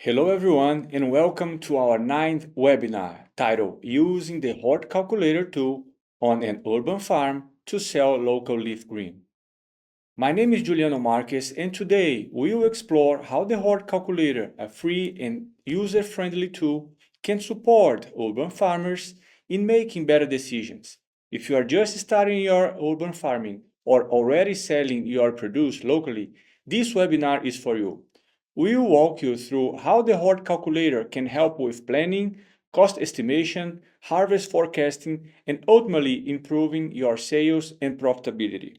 Hello everyone and welcome to our 9th webinar titled Using the HortCalculator tool on an urban farm to sell local leaf green. My name is Juliano Marques and today we will explore how the HortCalculator, a free and user-friendly tool, can support urban farmers in making better decisions. If you are just starting your urban farming or already selling your produce locally, this webinar is for you. We will walk you through how the HortCalculator can help with planning, cost estimation, harvest forecasting, and ultimately improving your sales and profitability.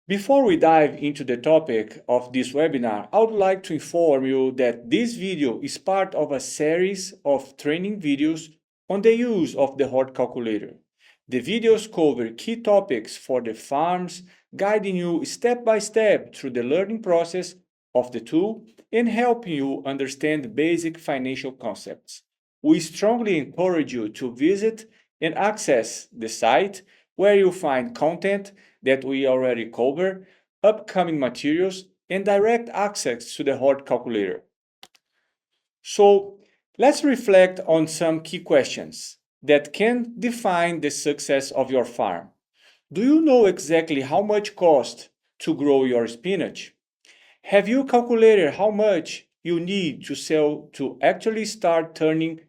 Before we dive into the topic of this webinar, I would like to inform you that this video is part of a series of training videos on the use of the HortCalculator. The videos cover key topics for the farms, guiding you step by step through the learning process of the tool and helping you understand basic financial concepts. We strongly encourage you to visit and access the site where you'll find content that we already cover, upcoming materials, and direct access to the HortCalculator. So let's reflect on some key questions that can define the success of your farm. Do you know exactly how much costs to grow your spinach? Have you calculated how much you need to sell to actually start turning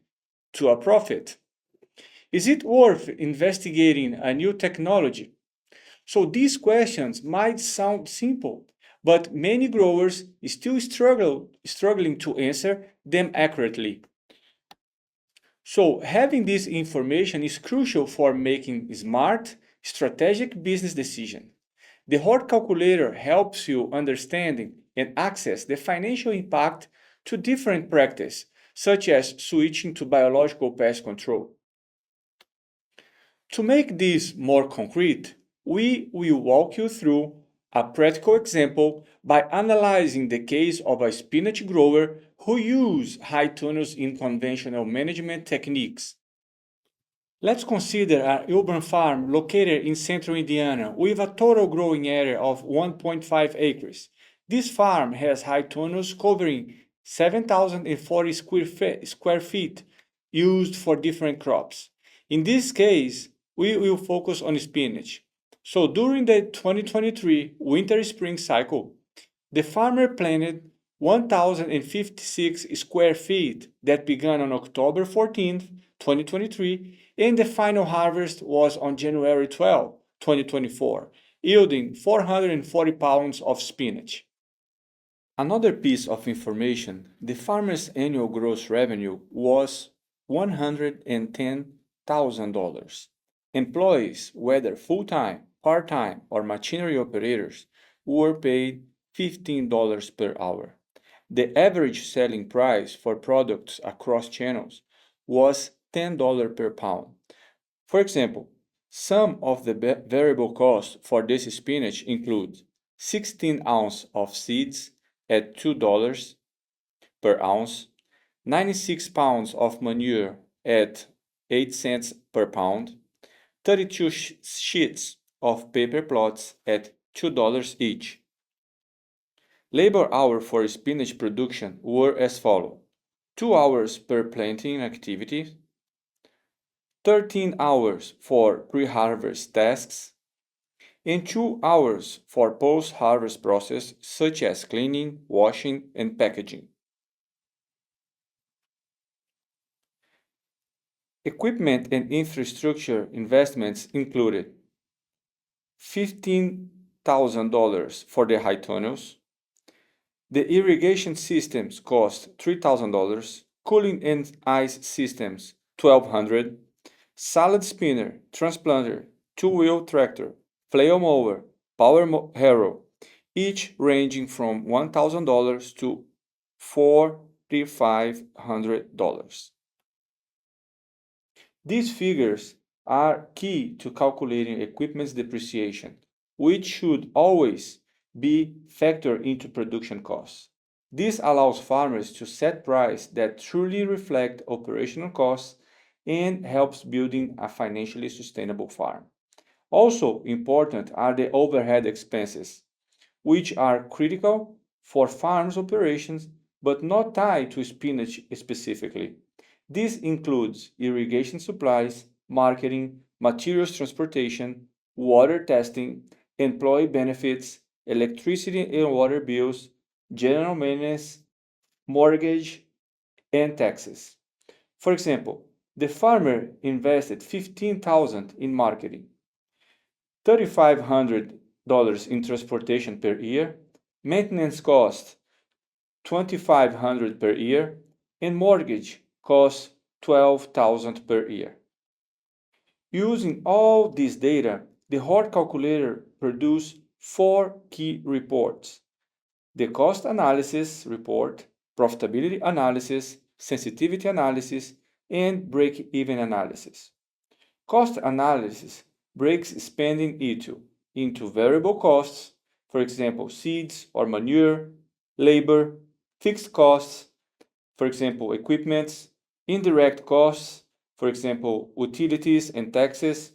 to a profit? Is it worth investigating a new technology? So these questions might sound simple, but many growers still struggling to answer them accurately. So having this information is crucial for making smart, strategic business decisions. The HortCalculator helps you understand and access the financial impact to different practices, such as switching to biological pest control. To make this more concrete, we will walk you through a practical example by analyzing the case of a spinach grower who used high tunnels in conventional management techniques. Let's consider an urban farm located in central Indiana with a total growing area of 1.5 acres. This farm has high tunnels covering 7,040 square feet used for different crops. In this case, we will focus on spinach. So during the 2023 winter-spring cycle, the farmer planted 1,056 square feet that began on October 14th, 2023, and the final harvest was on January 12, 2024, yielding 440 pounds of spinach. Another piece of information, the farmer's annual gross revenue was $110,000. Employees, whether full-time, part-time, or machinery operators, were paid $15 per hour. The average selling price for products across channels was $10 per pound. For example, some of the variable costs for this spinach include 16 ounces of seeds at $2 per ounce, 96 pounds of manure at 8 cents per pound, 32 sheets of paper plots at $2 each. Labor hours for spinach production were as follows: 2 hours per planting activity, 13 hours for pre-harvest tasks, and 2 hours for post-harvest process such as cleaning, washing, and packaging. Equipment and infrastructure investments included $15,000 for the high tunnels. The irrigation systems cost $3,000, cooling and ice systems $1,200, salad spinner, transplanter, two-wheel tractor, flail mower, power harrow, each ranging from $1,000 to $4,500. These figures are key to calculating equipment's depreciation, which should always be factored into production costs. This allows farmers to set prices that truly reflect operational costs and helps building a financially sustainable farm. Also important are the overhead expenses, which are critical for farms' operations but not tied to spinach specifically. This includes irrigation supplies, marketing, materials transportation, water testing, employee benefits, electricity and water bills, general maintenance, mortgage, and taxes. For example, the farmer invested $15,000 in marketing, $3,500 in transportation per year, maintenance costs $2,500 per year, and mortgage costs $12,000 per year. Using all this data, the HortCalculator produced four key reports: the cost analysis report, profitability analysis, sensitivity analysis, and break-even analysis. Cost analysis breaks spending into variable costs, for example, seeds or manure, labor, fixed costs, for example, equipment, indirect costs, for example, utilities and taxes,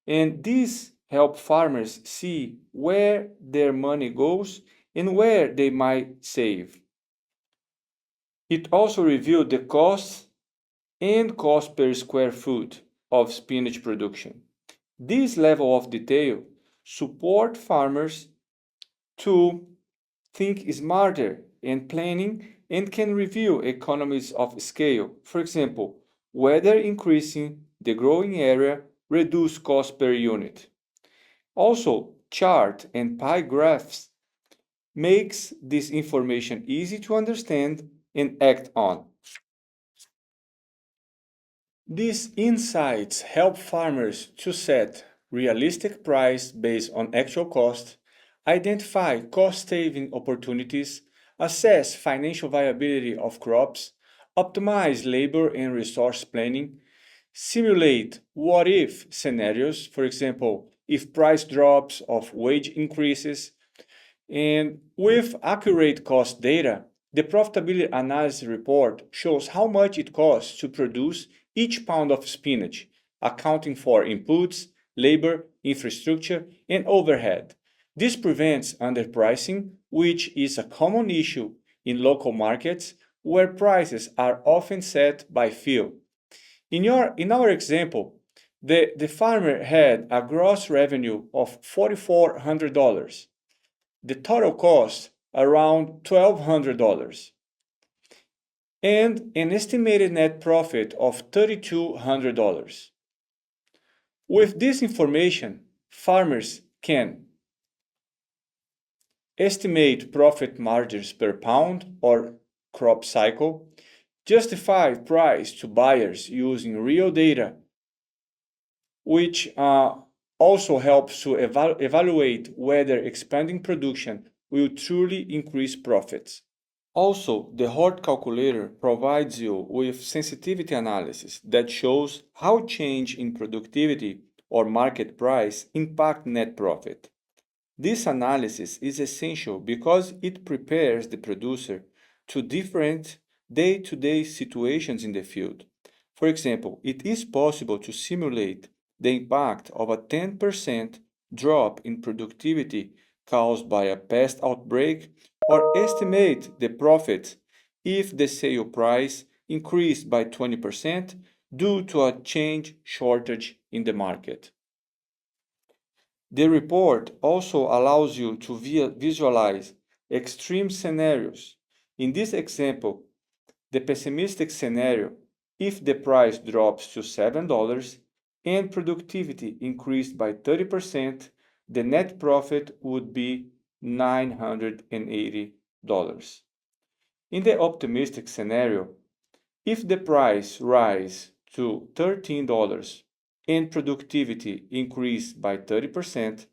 and these help farmers see where their money goes and where they might save. It also reviewed the costs and cost per square foot of spinach production. This level of detail support farmers to think smarter in planning and can review economies of scale. For example, whether increasing the growing area reduce cost per unit. Also, chart and pie graphs makes this information easy to understand and act on. These insights help farmers to set realistic price based on actual cost, identify cost-saving opportunities, assess financial viability of crops, optimize labor and resource planning, simulate what-if scenarios, for example, if price drops or wage increases, and with accurate cost data, the profitability analysis report shows how much it costs to produce each pound of spinach, accounting for inputs, labor, infrastructure, and overhead. This prevents underpricing, which is a common issue in local markets where prices are often set by field. In our example, the farmer had a gross revenue of $4,400, the total cost around $1,200, and an estimated net profit of $3,200. With this information, farmers can estimate profit margins per pound or crop cycle, justify price to buyers using real data, which also helps to evaluate whether expanding production will truly increase profits. Also, the HortCalculator provides you with sensitivity analysis that shows how change in productivity or market price impact net profit. This analysis is essential because it prepares the producer to different day-to-day situations in the field. For example, it is possible to simulate the impact of a 10% drop in productivity caused by a pest outbreak or estimate the profit if the sale price increased by 20% due to a change shortage in the market. The report also allows you to visualize extreme scenarios. In this example, the pessimistic scenario, if the price drops to $7 and productivity increased by 30%, the net profit would be $980. In the optimistic scenario, if the price rises to $13 and productivity increased by 30%,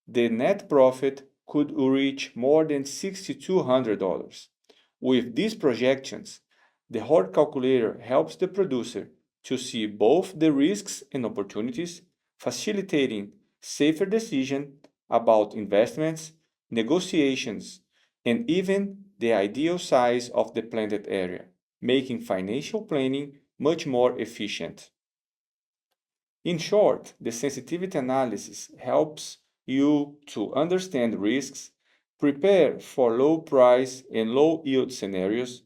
the net profit could reach more than $6,200. With these projections, the HortCalculator helps the producer to see both the risks and opportunities, facilitating safer decisions about investments, negotiations, and even the ideal size of the planted area, making financial planning much more efficient. In short, the sensitivity analysis helps you to understand risks, prepare for low price and low yield scenarios,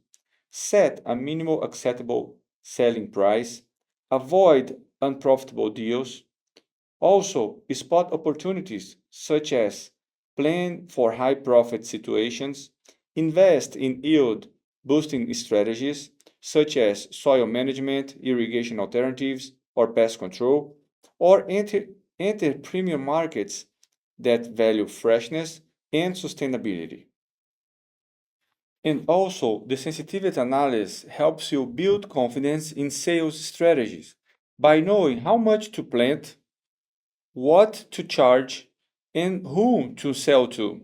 set a minimal acceptable selling price, avoid unprofitable deals. Also, spot opportunities such as plan for high profit situations, invest in yield boosting strategies such as soil management, irrigation alternatives, or pest control, or enter premium markets that value freshness and sustainability. And also, the sensitivity analysis helps you build confidence in sales strategies by knowing how much to plant, what to charge, and whom to sell to.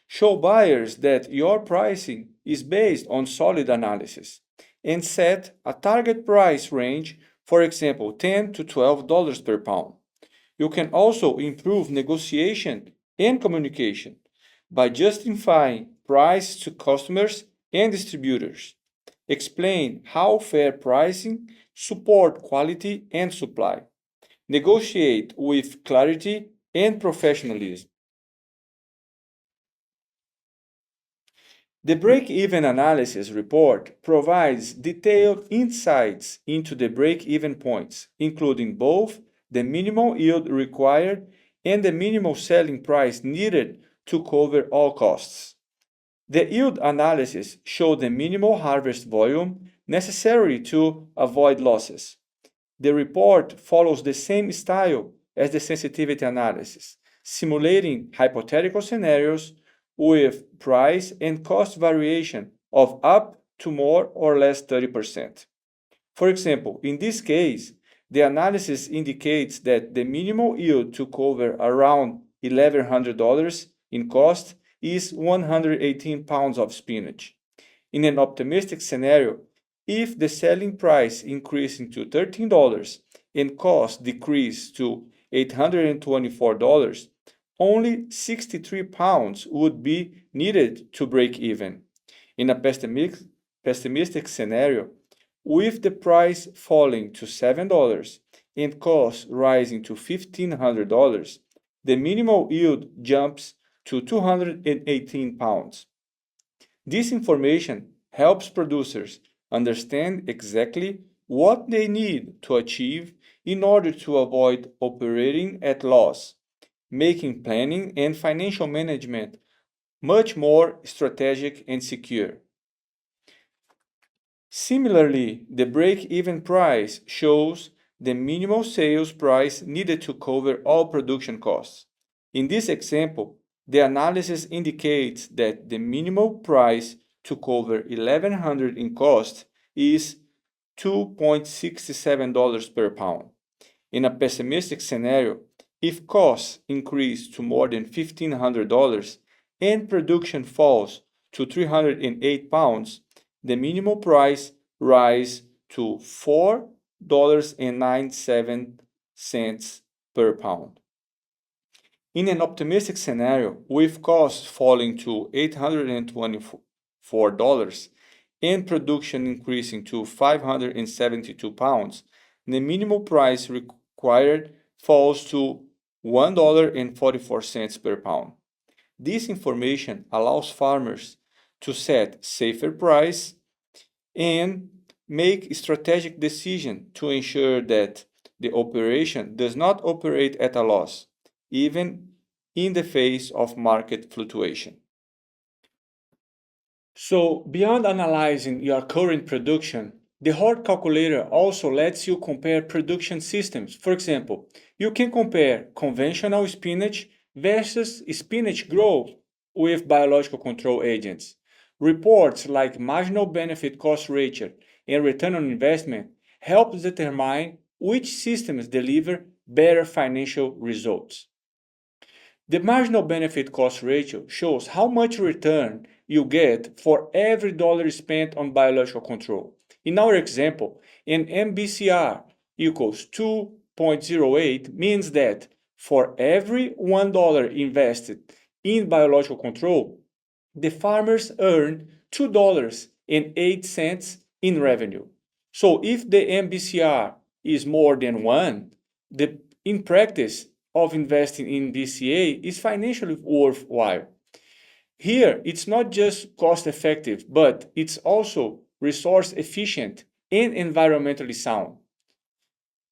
Show buyers that your pricing is based on solid analysis and set a target price range, for example, $10 to $12 per pound. You can also improve negotiation and communication by justifying price to customers and distributors. Explain how fair pricing support quality and supply. Negotiate with clarity and professionalism. The break-even analysis report provides detailed insights into the break-even points, including both the minimal yield required and the minimal selling price needed to cover all costs. The yield analysis shows the minimal harvest volume necessary to avoid losses. The report follows the same style as the sensitivity analysis, simulating hypothetical scenarios with price and cost variation of up to more or less 30%. For example, in this case, the analysis indicates that the minimal yield to cover around $1,100 in cost is 118 pounds of spinach. In an optimistic scenario, if the selling price increases to $13 and cost decrease to $824, only 63 pounds would be needed to break even. In a pessimistic scenario, with the price falling to $7 and costs rising to $1,500, the minimal yield jumps to 218 pounds. This information helps producers understand exactly what they need to achieve in order to avoid operating at loss, making planning and financial management much more strategic and secure. Similarly, the break-even price shows the minimal sales price needed to cover all production costs. In this example, the analysis indicates that the minimal price to cover $1,100 in cost is $2.67 per pound. In a pessimistic scenario, if costs increase to more than $1,500 and production falls to 308 pounds, the minimal price rises to $4.97 per pound. In an optimistic scenario, with costs falling to $824 and production increasing to 572 pounds, the minimal price required falls to $1.44 per pound. This information allows farmers to set safer price and make strategic decisions to ensure that the operation does not operate at a loss, even in the face of market fluctuation. So, beyond analyzing your current production, the HortCalculator also lets you compare production systems. For example, you can compare conventional spinach versus spinach growth with biological control agents. Reports like marginal benefit cost ratio and return on investment help determine which systems deliver better financial results. The marginal benefit cost ratio shows how much return you get for every dollar spent on biological control. In our example, an MBCR equals 2.08 means that for every $1 invested in biological control, the farmers earn $2.08 in revenue. So if the MBCR is more than 1, in practice of investing in BCA is financially worthwhile. Here, it's not just cost effective, but it's also resource efficient, and environmentally sound.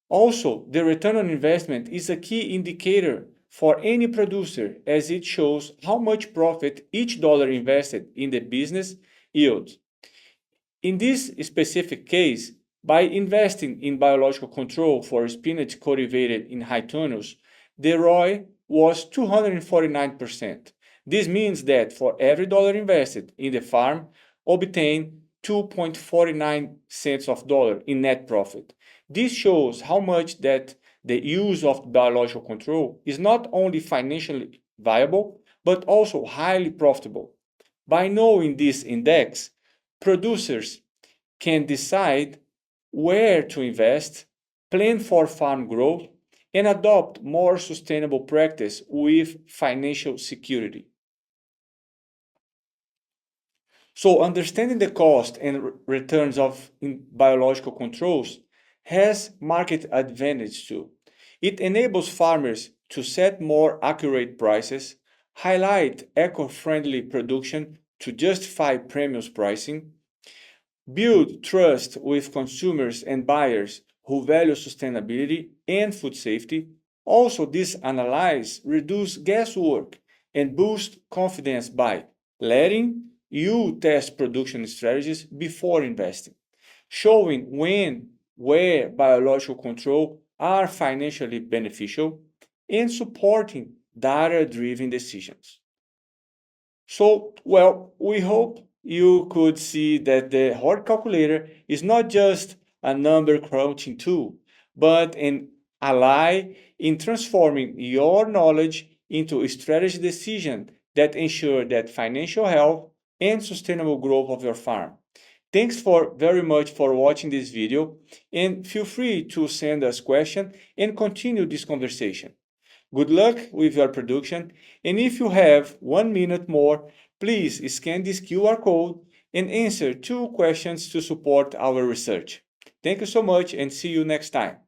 Also, the return on investment is a key indicator for any producer as it shows how much profit each dollar invested in the business yields. In this specific case, by investing in biological control for spinach cultivated in high tunnels, the ROI was 249%. This means that for every dollar invested in the farm, obtain 2.49 cents of dollar in net profit. This shows how much that the use of biological control is not only financially viable, but also highly profitable. By knowing this index, producers can decide where to invest, plan for farm growth, and adopt more sustainable practice with financial security. So understanding the cost and returns of biological controls has market advantage too. It enables farmers to set more accurate prices, highlight eco-friendly production to justify premium pricing, build trust with consumers and buyers who value sustainability and food safety. Also, this analysis reduces guesswork and boosts confidence by letting you test production strategies before investing, showing when, where biological control are financially beneficial, and supporting data-driven decisions. So, well, we hope you could see that the HortCalculator is not just a number crunching tool, but an ally in transforming your knowledge into a strategy decision that ensure that financial health and sustainable growth of your farm. Thanks for very much for watching this video, and feel free to send us questions and continue this conversation. Good luck with your production, and if you have 1 minute more, please scan this QR code and answer 2 questions to support our research. Thank you so much and see you next time.